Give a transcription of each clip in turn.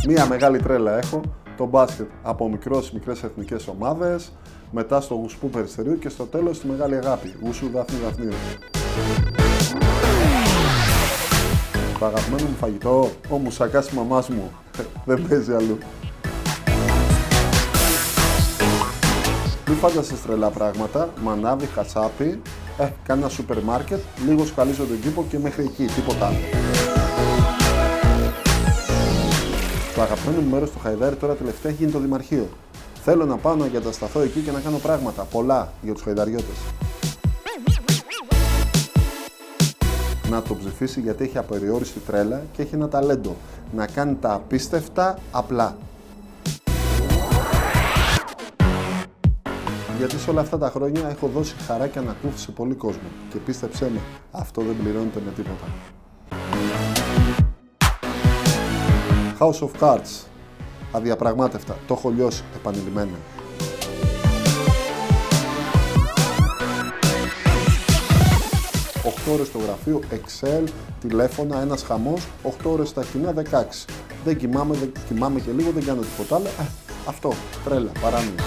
Μία μεγάλη τρέλα έχω, το μπάσκετ από μικρές εθνικές ομάδες, μετά στο γουσπού Περιστερίου και στο τέλος τη μεγάλη αγάπη, γουσού Δάφνη Δαφνίου. Το αγαπημένο μου φαγητό, ο μουσακάς της μαμάς μου, δεν παίζει αλλού. Μην φανταστείς τρελά πράγματα, μανάβι, χασάπι, κάνα σούπερ μάρκετ, λίγο σκαλίζω τον κήπο και μέχρι εκεί, τίποτα άλλο. Το αγαπημένο μου μέρος στο Χαϊδάρι τώρα τελευταία έχει γίνει το Δημαρχείο. Θέλω να πάω να εγκατασταθώ εκεί και να κάνω πράγματα, πολλά για τους Χαϊδαριώτες. Να το ψηφίσει γιατί έχει απεριόριστη τρέλα και έχει ένα ταλέντο. Να κάνει τα απίστευτα απλά. Γιατί σε όλα αυτά τα χρόνια έχω δώσει χαρά και ανακούφιση σε πολύ κόσμο. Και πίστεψέ με, αυτό δεν πληρώνεται με τίποτα. House of Cards. Αδιαπραγμάτευτα. Το έχω λιώσει επανειλημμένα. 8 ώρες στο γραφείο, Excel, τηλέφωνα, ένας χαμός, 8 ώρες στα κοινά, 16. Δεν κοιμάμαι και λίγο, δεν κάνω τίποτα άλλο. Αυτό, τρέλα, παράνοια.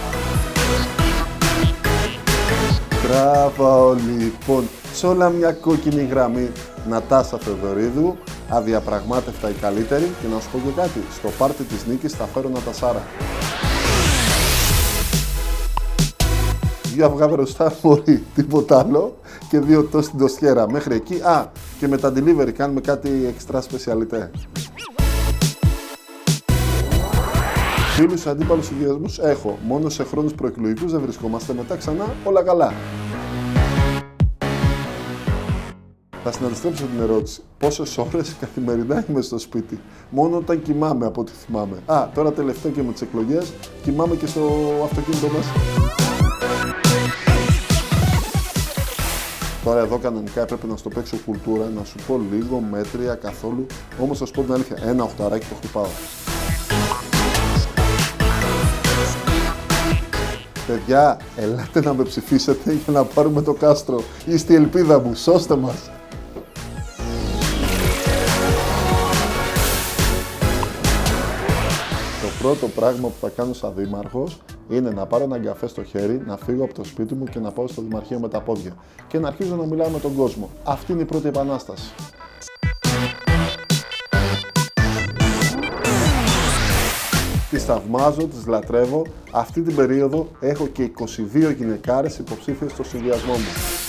Μπράβο, λοιπόν, σε όλα μια κόκκινη γραμμή. Νατάσα Θεοδωρίδου, αδιαπραγμάτευτα η καλύτερη και να σου πω και κάτι, στο πάρτι της νίκης θα φέρω Νατασάρα. 2 αυγά μπροστά μωρή, τίποτα άλλο και 2 τόστ στην τοστιέρα. Μέχρι εκεί, και με τα delivery κάνουμε κάτι εξτρά σπεσιαλιτέ. Φίλους αντίπαλους συνδυασμούς έχω, μόνο σε χρόνους προεκλογικούς δεν βρισκόμαστε, μετά ξανά όλα καλά. Θα συναντιστρέψω την ερώτηση. Πόσες ώρες καθημερινά είμαι στο σπίτι? Μόνο όταν κοιμάμαι, από ό,τι θυμάμαι. Τώρα τελευταία και με τις εκλογές, κοιμάμαι και στο αυτοκίνητο μέσα. Τώρα εδώ κανονικά έπρεπε να στο παίξω κουλτούρα, να σου πω λίγο, μέτρια, καθόλου. Όμως θα σου πω την αλήθεια, ένα οχταράκι το χτυπάω. Παιδιά, ελάτε να με ψηφίσετε για να πάρουμε το κάστρο. Είστε η ελπίδα μου, σώστε μας. Το πρώτο πράγμα που θα κάνω σαν δήμαρχος είναι να πάρω έναν καφέ στο χέρι, να φύγω από το σπίτι μου και να πάω στο Δημαρχείο με τα πόδια. Και να αρχίζω να μιλάω με τον κόσμο. Αυτή είναι η πρώτη επανάσταση. Τις θαυμάζω, τις λατρεύω. Αυτή την περίοδο έχω και 22 γυναικάρες υποψήφιες στο συνδυασμό μου.